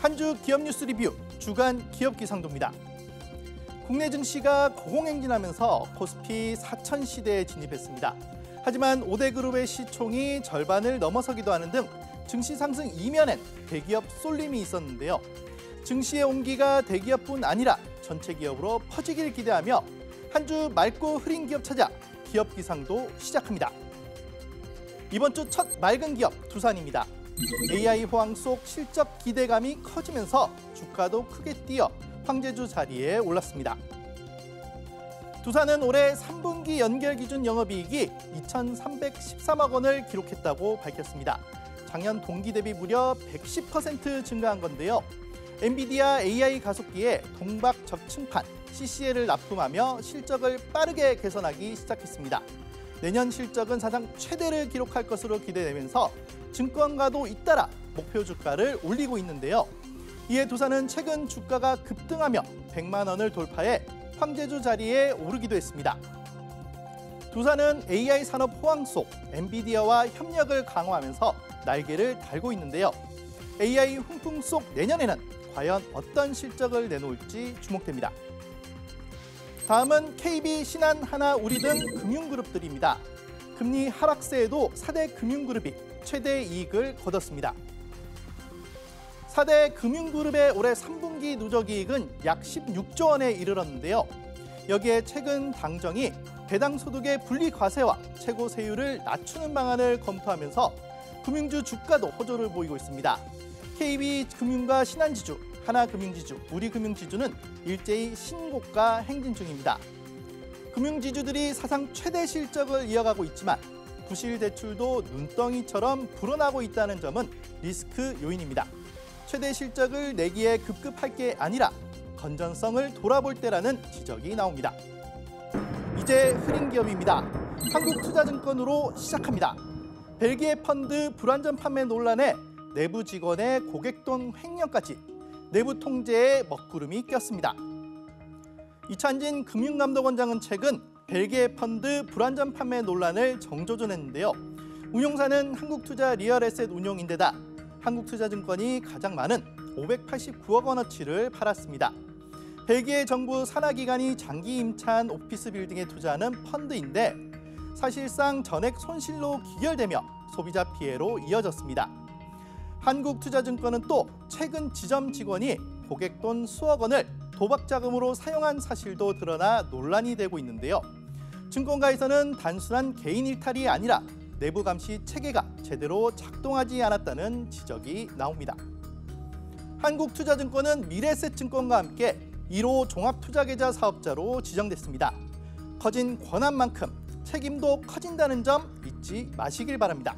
한 주 기업 뉴스 리뷰 주간 기업 기상도입니다. 국내 증시가 고공행진하면서 코스피 4천 시대에 진입했습니다. 하지만 5대 그룹의 시총이 절반을 넘어서기도 하는 등 증시 상승 이면엔 대기업 쏠림이 있었는데요. 증시의 온기가 대기업뿐 아니라 전체 기업으로 퍼지길 기대하며 한 주 맑고 흐린 기업 찾아 기업 기상도 시작합니다. 이번 주 첫 맑은 기업 두산입니다. AI 호황 속 실적 기대감이 커지면서 주가도 크게 뛰어 황제주 자리에 올랐습니다. 두산은 올해 3분기 연결 기준 영업이익이 2,313억 원을 기록했다고 밝혔습니다. 작년 동기 대비 무려 110% 증가한 건데요. 엔비디아 AI 가속기에 동박 적층판 CCL을 납품하며 실적을 빠르게 개선하기 시작했습니다. 내년 실적은 사상 최대를 기록할 것으로 기대되면서 증권가도 잇따라 목표 주가를 올리고 있는데요. 이에 두산은 최근 주가가 급등하며 100만 원을 돌파해 황제주 자리에 오르기도 했습니다. 두산은 AI 산업 호황 속 엔비디아와 협력을 강화하면서 날개를 달고 있는데요. AI 훈풍 속 내년에는 과연 어떤 실적을 내놓을지 주목됩니다. 다음은 KB, 신한, 하나, 우리 등 금융그룹들입니다. 금리 하락세에도 4대 금융그룹이 최대 이익을 거뒀습니다. 4대 금융그룹의 올해 3분기 누적이익은 약 16조 원에 이르렀는데요. 여기에 최근 당정이 배당 소득의 분리과세와 최고 세율을 낮추는 방안을 검토하면서 금융주 주가도 호조를 보이고 있습니다. KB금융과 신한지주, 하나금융지주, 우리금융지주는 일제히 신고가 행진 중입니다. 금융지주들이 사상 최대 실적을 이어가고 있지만 부실 대출도 눈덩이처럼 불어나고 있다는 점은 리스크 요인입니다. 최대 실적을 내기에 급급할 게 아니라 건전성을 돌아볼 때라는 지적이 나옵니다. 이제 흐린 기업입니다. 한국투자증권으로 시작합니다. 벨기에 펀드 불안전 판매 논란에 내부 직원의 고객돈 횡령까지 내부 통제에 먹구름이 꼈습니다. 이찬진 금융감독원장은 최근 벨기에 펀드 불안전 판매 논란을 정조준했는데요. 운용사는 한국투자 리얼에셋 운용인데다 한국투자증권이 가장 많은 589억 원어치를 팔았습니다. 벨기에 정부 산하기관이 장기 임차한 오피스 빌딩에 투자하는 펀드인데 사실상 전액 손실로 기결되며 소비자 피해로 이어졌습니다. 한국투자증권은 또 최근 지점 직원이 고객돈 수억 원을 도박 자금으로 사용한 사실도 드러나 논란이 되고 있는데요. 증권가에서는 단순한 개인 일탈이 아니라 내부 감시 체계가 제대로 작동하지 않았다는 지적이 나옵니다. 한국투자증권은 미래에셋증권과 함께 1호 종합투자계좌 사업자로 지정됐습니다. 커진 권한만큼 책임도 커진다는 점 잊지 마시길 바랍니다.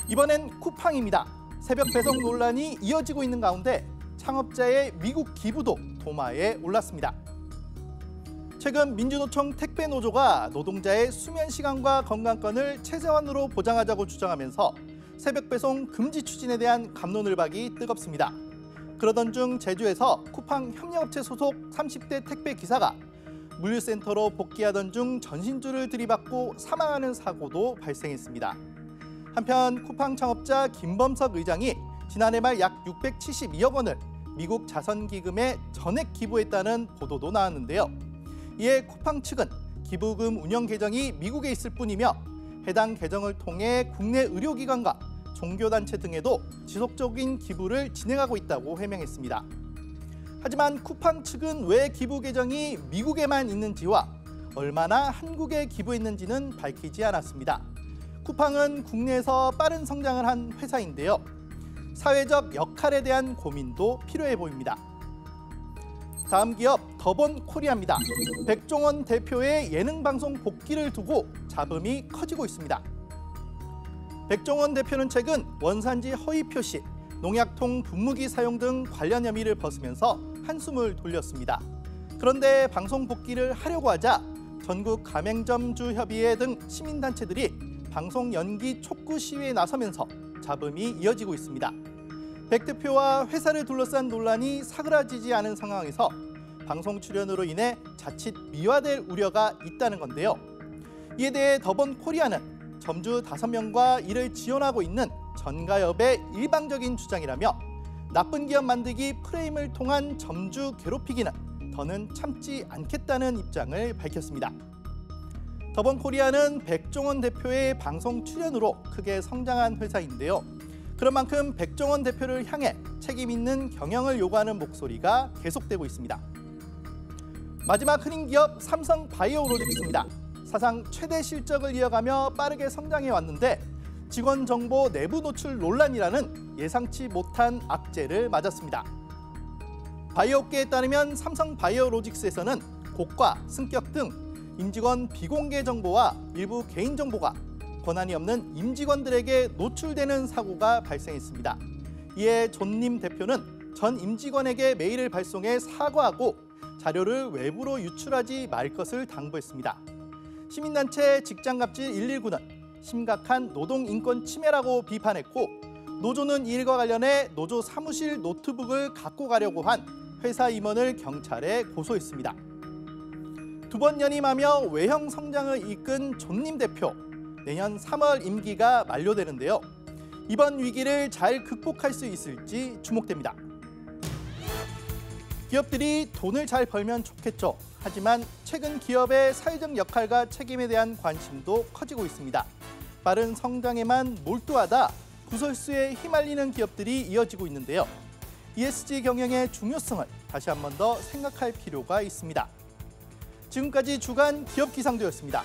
이번엔 쿠팡입니다. 새벽 배송 논란이 이어지고 있는 가운데 창업자의 미국 기부도 도마에 올랐습니다. 최근 민주노총 택배노조가 노동자의 수면 시간과 건강권을 최저한으로 보장하자고 주장하면서 새벽 배송 금지 추진에 대한 갑론을박이 뜨겁습니다. 그러던 중 제주에서 쿠팡 협력업체 소속 30대 택배 기사가 물류센터로 복귀하던 중 전신줄을 들이받고 사망하는 사고도 발생했습니다. 한편 쿠팡 창업자 김범석 의장이 지난해 말 약 672억 원을 미국 자선기금에 전액 기부했다는 보도도 나왔는데요. 이에 쿠팡 측은 기부금 운영 계정이 미국에 있을 뿐이며 해당 계정을 통해 국내 의료기관과 종교단체 등에도 지속적인 기부를 진행하고 있다고 해명했습니다. 하지만 쿠팡 측은 왜 기부 계정이 미국에만 있는지와 얼마나 한국에 기부했는지는 밝히지 않았습니다. 쿠팡은 국내에서 빠른 성장을 한 회사인데요. 사회적 역할에 대한 고민도 필요해 보입니다. 다음 기업 더본코리아입니다. 백종원 대표의 예능방송 복귀를 두고 잡음이 커지고 있습니다. 백종원 대표는 최근 원산지 허위 표시, 농약통 분무기 사용 등 관련 혐의를 벗으면서 한숨을 돌렸습니다. 그런데 방송 복귀를 하려고 하자 전국 가맹점주 협의회 등 시민단체들이 방송 연기 촉구 시위에 나서면서 잡음이 이어지고 있습니다. 백 대표와 회사를 둘러싼 논란이 사그라지지 않은 상황에서 방송 출연으로 인해 자칫 미화될 우려가 있다는 건데요. 이에 대해 더본코리아는 점주 5명과 이를 지원하고 있는 전가협의 일방적인 주장이라며 나쁜 기업 만들기 프레임을 통한 점주 괴롭히기는 더는 참지 않겠다는 입장을 밝혔습니다. 더번코리아는 백종원 대표의 방송 출연으로 크게 성장한 회사인데요. 그런 만큼 백종원 대표를 향해 책임 있는 경영을 요구하는 목소리가 계속되고 있습니다. 마지막 흔인 기업 삼성바이오로직스입니다. 사상 최대 실적을 이어가며 빠르게 성장해 왔는데 직원 정보 내부 노출 논란이라는 예상치 못한 악재를 맞았습니다. 바이오업계에 따르면 삼성바이오로직스에서는 고가, 승격 등 임직원 비공개 정보와 일부 개인정보가 권한이 없는 임직원들에게 노출되는 사고가 발생했습니다. 이에 존님 대표는 전 임직원에게 메일을 발송해 사과하고 자료를 외부로 유출하지 말 것을 당부했습니다. 시민단체 직장갑질 119는 심각한 노동인권 침해라고 비판했고 노조는 이 일과 관련해 노조 사무실 노트북을 갖고 가려고 한 회사 임원을 경찰에 고소했습니다. 두 번 연임하며 외형 성장을 이끈 존님 대표, 내년 3월 임기가 만료되는데요. 이번 위기를 잘 극복할 수 있을지 주목됩니다. 기업들이 돈을 잘 벌면 좋겠죠. 하지만 최근 기업의 사회적 역할과 책임에 대한 관심도 커지고 있습니다. 빠른 성장에만 몰두하다 구설수에 휘말리는 기업들이 이어지고 있는데요. ESG 경영의 중요성을 다시 한 번 더 생각할 필요가 있습니다. 지금까지 주간 기업 기상도였습니다.